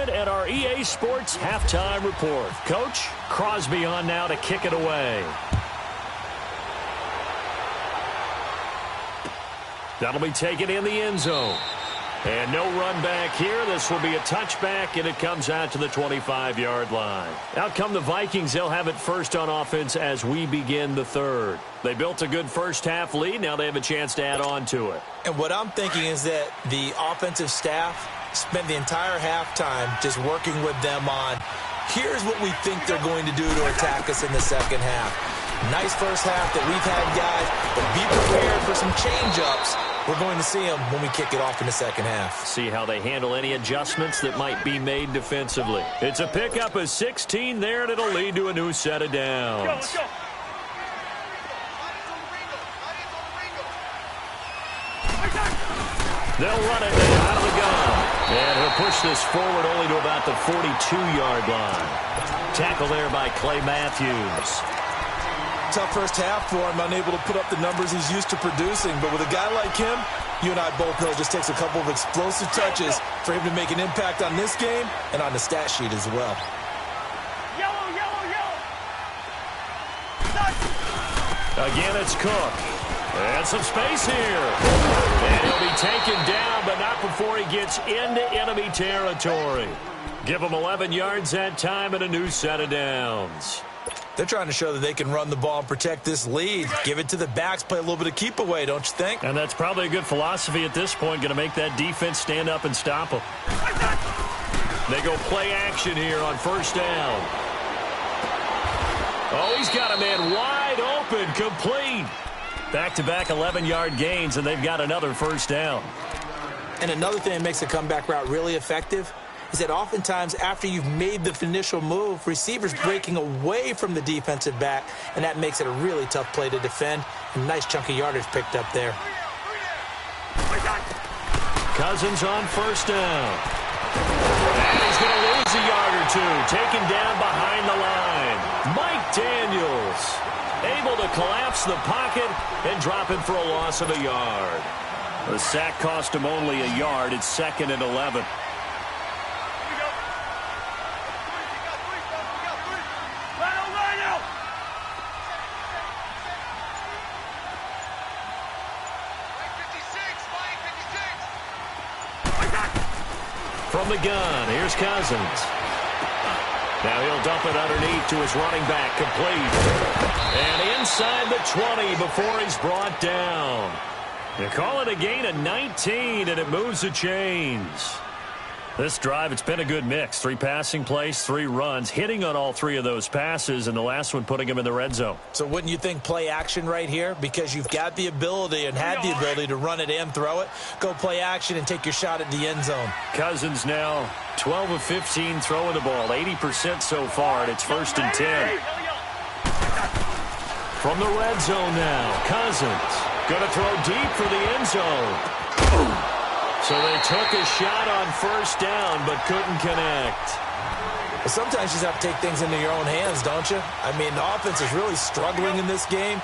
entertainment and our EA Sports halftime report. Coach, Crosby on now to kick it away. That'll be taken in the end zone. And no run back here. This will be a touchback, and it comes out to the 25-yard line. Out come the Vikings. They'll have it first on offense as we begin the third. They built a good first-half lead. Now they have a chance to add on to it. And what I'm thinking is that the offensive staff spent the entire halftime just working with them on, here's what we think they're going to do to attack us in the second half. Nice first half that we've had, guys, but be prepared for some change-ups. We're going to see them when we kick it off in the second half. See how they handle any adjustments that might be made defensively. It's a pickup of 16 there, and it'll lead to a new set of downs. Let's go. They'll run it now out of the gun. And he'll push this forward only to about the 42-yard line. Tackle there by Clay Matthews. Tough first half for him, unable to put up the numbers he's used to producing. But with a guy like him, you and I both know it just takes a couple of explosive touches for him to make an impact on this game and on the stat sheet as well. Yellow. Again, it's Cook. And some space here. And he'll be taken down, but not before he gets into enemy territory. Give him 11 yards that time and a new set of downs. They're trying to show that they can run the ball and protect this lead. Give it to the backs, play a little bit of keep away, don't you think? And that's probably a good philosophy at this point, going to make that defense stand up and stop them. They go play action here on first down. Oh, he's got a man wide open, complete. Back-to-back 11-yard gains, and they've got another first down. And another thing that makes the comeback route really effective is that oftentimes after you've made the initial move, receivers breaking away from the defensive back, and that makes it a really tough play to defend. A nice chunk of yardage picked up there. Cousins on first down. And he's going to lose a yard or two, taken down behind the line. Mike Daniels able to collapse the pocket and drop it for a loss of a yard. The sack cost him only a yard. It's 2nd and 11. From the gun, here's Cousins. Now he'll dump it underneath to his running back, complete. And inside the 20 before he's brought down. They call it a gain of 19, and it moves the chains. This drive, it's been a good mix. 3 passing plays, 3 runs, hitting on all 3 of those passes, and the last one putting him in the red zone. So wouldn't you think play action right here? Because you've got the ability and had the ability to run it and throw it. Go play action and take your shot at the end zone. Cousins now 12 of 15 throwing the ball, 80% so far, and it's 1st and 10. From the red zone now, Cousins going to throw deep for the end zone. So they took a shot on first down, but couldn't connect. Well, sometimes you just have to take things into your own hands, don't you? I mean, the offense is really struggling in this game.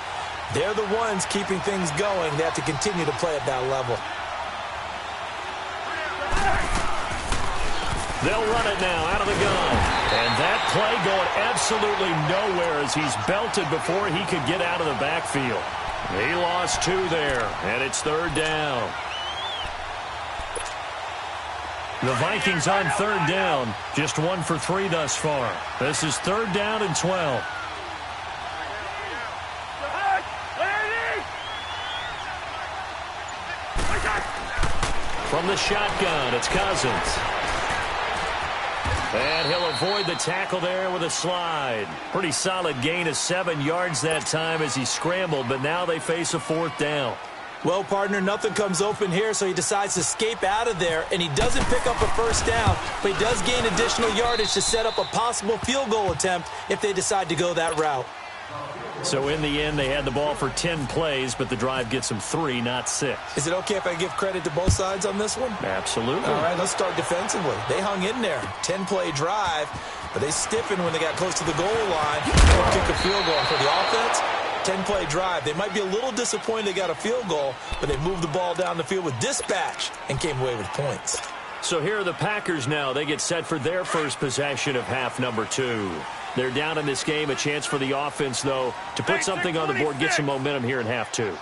They're the ones keeping things going. They have to continue to play at that level. They'll run it now out of the gun. And that play going absolutely nowhere as he's belted before he could get out of the backfield. He lost 2 there, and it's 3rd down. The Vikings on 3rd down, just 1 for 3 thus far. This is 3rd down and 12. From the shotgun, it's Cousins. And he'll avoid the tackle there with a slide. Pretty solid gain of 7 yards that time as he scrambled, but now they face a 4th down. Well, partner, nothing comes open here, so he decides to escape out of there, and he doesn't pick up a first down, but he does gain additional yardage to set up a possible field goal attempt if they decide to go that route. So in the end, they had the ball for 10 plays, but the drive gets them 3, not 6. Is it okay if I give credit to both sides on this one? Absolutely. All right, let's start defensively. They hung in there. 10-play drive, but they stiffened when they got close to the goal line. They'll kick a field goal for the offense. 10-play drive. They might be a little disappointed they got a field goal, but they moved the ball down the field with dispatch and came away with points. So here are the Packers now. They get set for their first possession of half number 2. They're down in this game. A chance for the offense, though, to put something on the board, get some momentum here in half 2.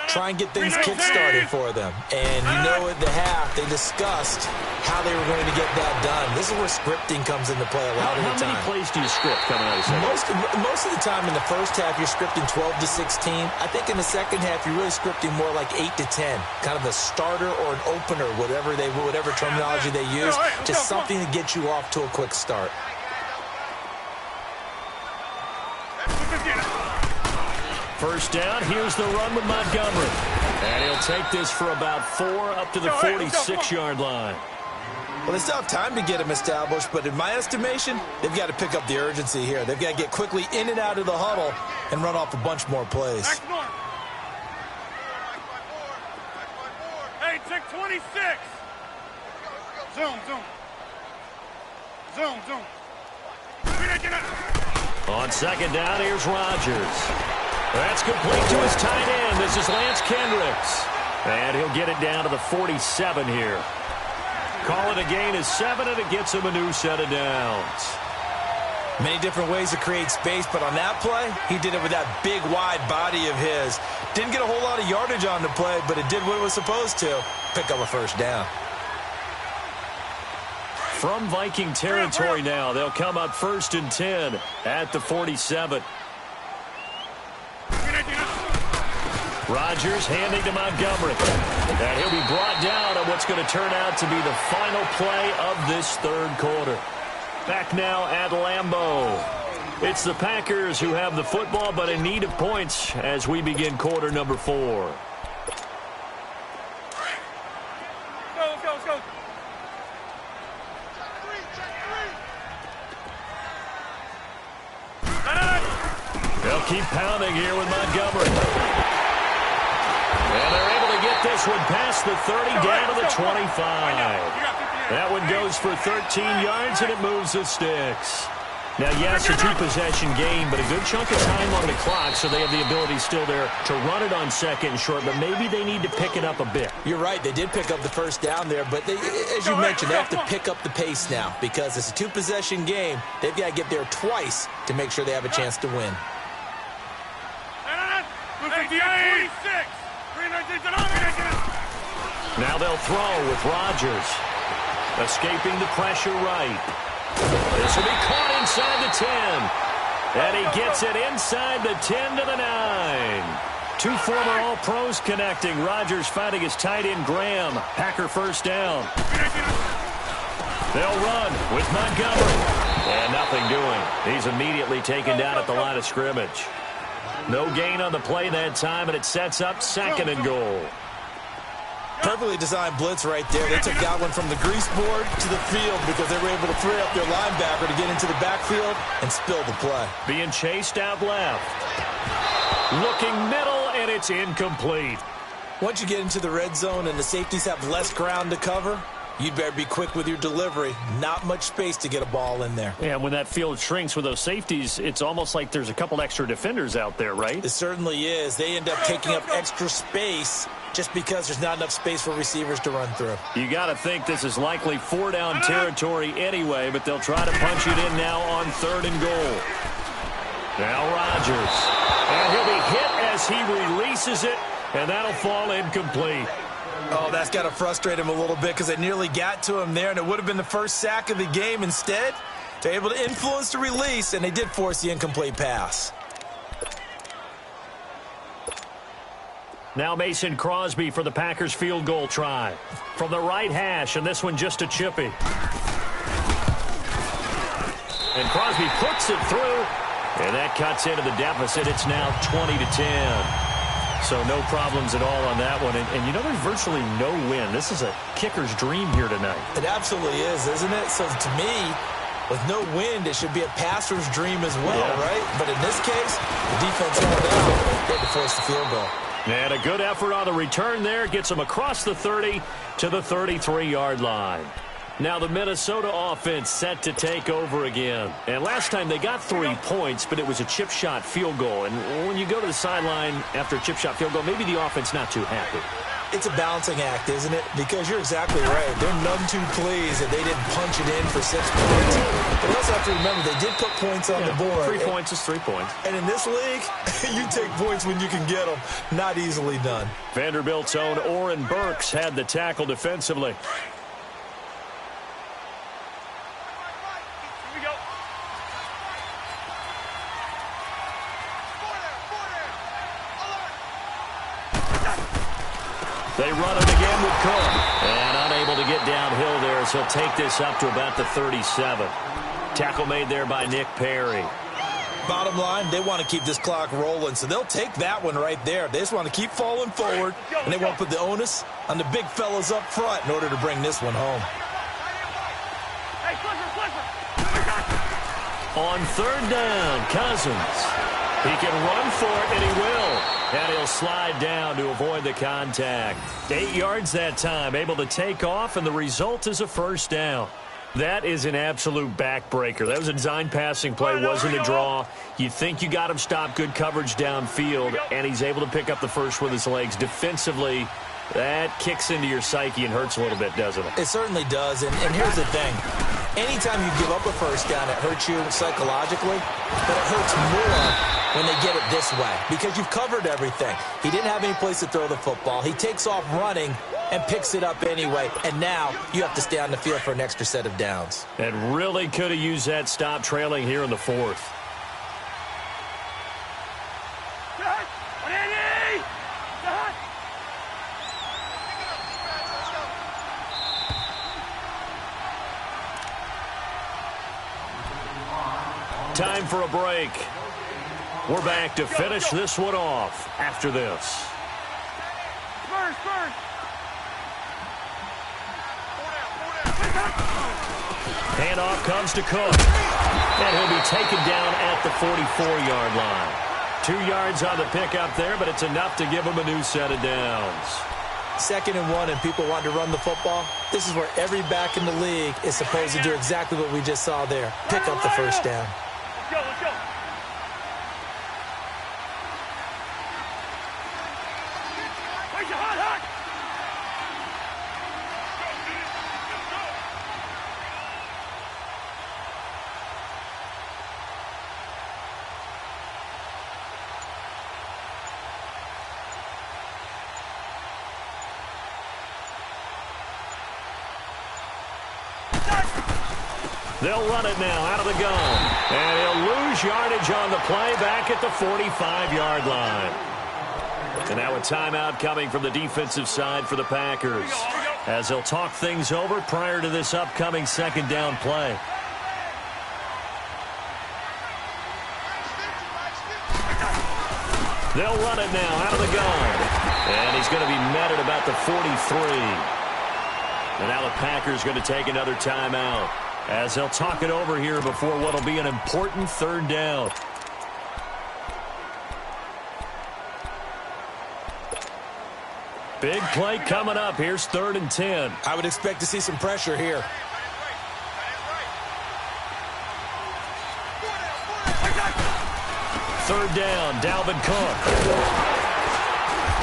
Try and get things kick-started for them. And you know at the half, they discussed how they were going to get that done. This is where scripting comes into play a lot of the time. How many plays do you script coming out of second? Most of the time in the first half, you're scripting 12 to 16. I think in the second half, you're really scripting more like 8 to 10. Kind of a starter or an opener, whatever terminology they use. Just something to get you off to a quick start. First down, here's the run with Montgomery. And he'll take this for about 4 up to the 46-yard line. Well, they still have time to get him established, but in my estimation, they've got to pick up the urgency here. They've got to get quickly in and out of the huddle and run off a bunch more plays. Hey, check 26. Zoom. On second down, here's Rodgers. That's complete to his tight end. This is Lance Kendricks. And he'll get it down to the 47 here. Call it a gain of 7, and it gets him a new set of downs. Many different ways to create space, but on that play, he did it with that big, wide body of his. Didn't get a whole lot of yardage on the play, but it did what it was supposed to. Pick up a first down. From Viking territory now, they'll come up 1st and 10 at the 47. Rodgers handing to Montgomery. And he'll be brought down on what's going to turn out to be the final play of this third quarter. Back now at Lambeau. It's the Packers who have the football, but in need of points as we begin quarter number 4. Let's go. They'll keep pounding here with Montgomery. And they're able to get this one past the 30 down to the 25. That one goes for 13 yards, and it moves the sticks. Now, yes, a 2-possession game, but a good chunk of time on the clock, so they have the ability still there to run it on second and short, but maybe they need to pick it up a bit. You're right. They did pick up the first down there, but as you mentioned, they have to pick up the pace now because it's a 2-possession game. They've got to get there twice to make sure they have a chance to win. Now they'll throw with Rodgers. Escaping the pressure right. This will be caught inside the 10. And he gets it inside the 10 to the 9. 2 former All-Pros connecting. Rodgers fighting his tight end Graham. Packer first down. They'll run with Montgomery. And nothing doing. He's immediately taken down at the line of scrimmage. No gain on the play that time, and it sets up 2nd and goal. Perfectly designed blitz right there. They took that one from the grease board to the field because they were able to free up their linebacker to get into the backfield and spill the play. Being chased out left. Looking middle, and it's incomplete. Once you get into the red zone and the safeties have less ground to cover, you'd better be quick with your delivery. Not much space to get a ball in there. Yeah, when that field shrinks with those safeties, it's almost like there's a couple extra defenders out there, right? It certainly is. They end up taking up extra space just because there's not enough space for receivers to run through. You got to think this is likely 4-down territory anyway, but they'll try to punch it in now on 3rd and goal. Now Rodgers. And he'll be hit as he releases it, and that'll fall incomplete. Oh, that's got to frustrate him a little bit because it nearly got to him there, and it would have been the first sack of the game. Instead, they're able to influence the release, and they did force the incomplete pass. Now Mason Crosby for the Packers field goal try. From the right hash, and this one just a chippy. And Crosby puts it through, and that cuts into the deficit. It's now 20 to 10. So no problems at all on that one. And you know, there's virtually no wind. This is a kicker's dream here tonight. It absolutely is, isn't it? So to me, with no wind, it should be a passer's dream as well, right? But in this case, the defense held down. They had to force the field goal. And a good effort on the return there. Gets them across the 30 to the 33-yard line. Now the Minnesota offense set to take over again. And last time they got 3 points, but it was a chip shot field goal. And when you go to the sideline after a chip shot field goal, maybe the offense not too happy. It's a balancing act, isn't it? Because you're exactly right. They're none too pleased that they didn't punch it in for 6 points. But we also have to remember they did put points on the board. 3 points is 3 points. And in this league, you take points when you can get them. Not easily done. Vanderbilt's own Oren Burks had the tackle defensively. Here we go. They run it again with Cook. And unable to get downhill there as he'll take this up to about the 37. Tackle made there by Nick Perry. Bottom line, they want to keep this clock rolling, so they'll take that one right there. They just want to keep falling forward, and they want to put the onus on the big fellas up front in order to bring this one home. Hey, Clifford. On third down, Cousins. He can run for it, and he will. And he'll slide down to avoid the contact. 8 yards that time, able to take off, and the result is a first down. That is an absolute backbreaker. That was a design passing play, wasn't a draw. You think you got him stopped, good coverage downfield, and he's able to pick up the first with his legs. Defensively, that kicks into your psyche and hurts a little bit, doesn't it? It certainly does, and here's the thing. Anytime you give up a first down, it hurts you psychologically, but it hurts more when they get it this way because you've covered everything. He didn't have any place to throw the football. He takes off running and picks it up anyway, and now you have to stay on the field for an extra set of downs. And really could have used that stop trailing here in the fourth. Time for a break. We're back to finish this one off after this. Handoff comes to Cook. And he'll be taken down at the 44-yard line. 2 yards on the pickup there, but it's enough to give him a new set of downs. 2nd and 1, and people want to run the football. This is where every back in the league is supposed to do exactly what we just saw there. Pick up the first down. Let's go. Where's your hot? They'll run it now out of the gun. And he'll lose yardage on the play back at the 45-yard line. And now a timeout coming from the defensive side for the Packers as they'll talk things over prior to this upcoming second down play. They'll run it now out of the gun. And he's going to be met at about the 43. And now the Packers going to take another timeout as they'll talk it over here before what will be an important third down. Big play coming up. Here's 3rd and 10. I would expect to see some pressure here. Third down, Dalvin Cook.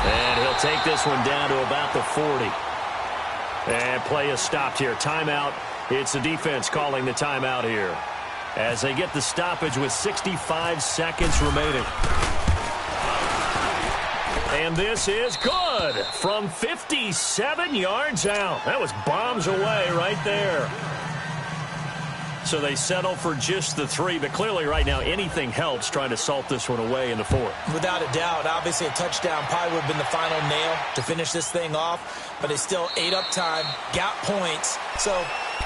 And he'll take this one down to about the 40. And play is stopped here. Timeout. It's the defense calling the timeout here as they get the stoppage with 65 seconds remaining. And this is good from 57 yards out. That was bombs away right there. So they settle for just the 3, but clearly right now anything helps trying to salt this one away in the 4th. Without a doubt, obviously a touchdown probably would have been the final nail to finish this thing off, but it's still ate up time, got points. So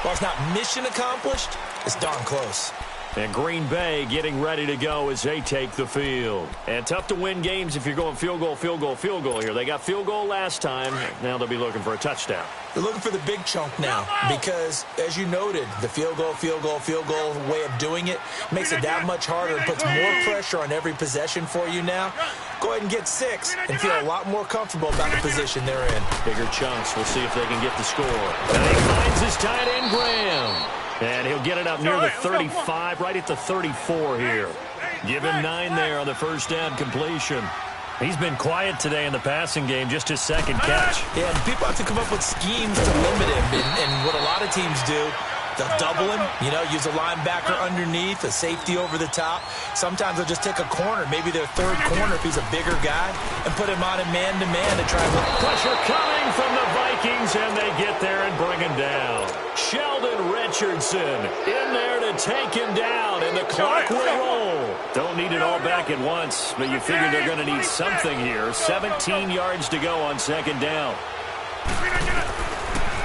while it's not mission accomplished, it's darn close. And Green Bay getting ready to go as they take the field. And tough to win games if you're going field goal, field goal, field goal here. They got field goal last time. Now they'll be looking for a touchdown. They're looking for the big chunk now because, as you noted, the field goal way of doing it makes it that much harder and puts more pressure on every possession for you now. Go ahead and get 6 and feel a lot more comfortable about the position they're in. Bigger chunks. We'll see if they can get the score. And he finds his tight end, Graham. And he'll get it up near the 35, right at the 34 here. Give him 9 there on the first down completion. He's been quiet today in the passing game, just his second catch. Yeah, and people have to come up with schemes to limit him, and what a lot of teams do, they'll double him, use a linebacker underneath, a safety over the top. Sometimes they'll just take a corner, maybe their third corner if he's a bigger guy, and put him on a man-to-man to try and... Pressure coming from the Vikings, and they get there and bring him down. Sheldon Richardson in there to take him down, and the clock will roll. Don't need it all back at once, but you figure they're going to need something here. 17 yards to go on second down.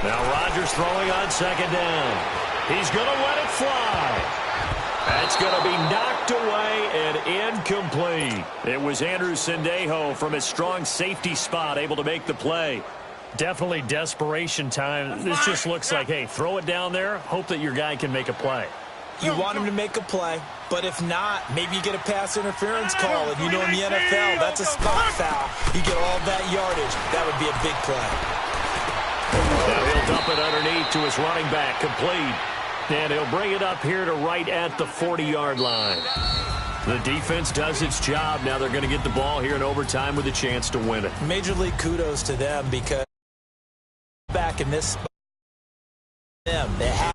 Now Rodgers throwing on second down. He's going to let it fly. That's going to be knocked away and incomplete. It was Andrew Sendejo from his strong safety spot able to make the play. Definitely desperation time. This just looks like, hey, throw it down there, hope that your guy can make a play. You want him to make a play, but if not, maybe you get a pass interference call, and in the NFL, that's a spot foul. You get all that yardage. That would be a big play. Now he'll dump it underneath to his running back, complete. And he'll bring it up here to right at the 40-yard line. The defense does its job. Now they're going to get the ball here in overtime with a chance to win it. Major league kudos to them because back in this spot, they have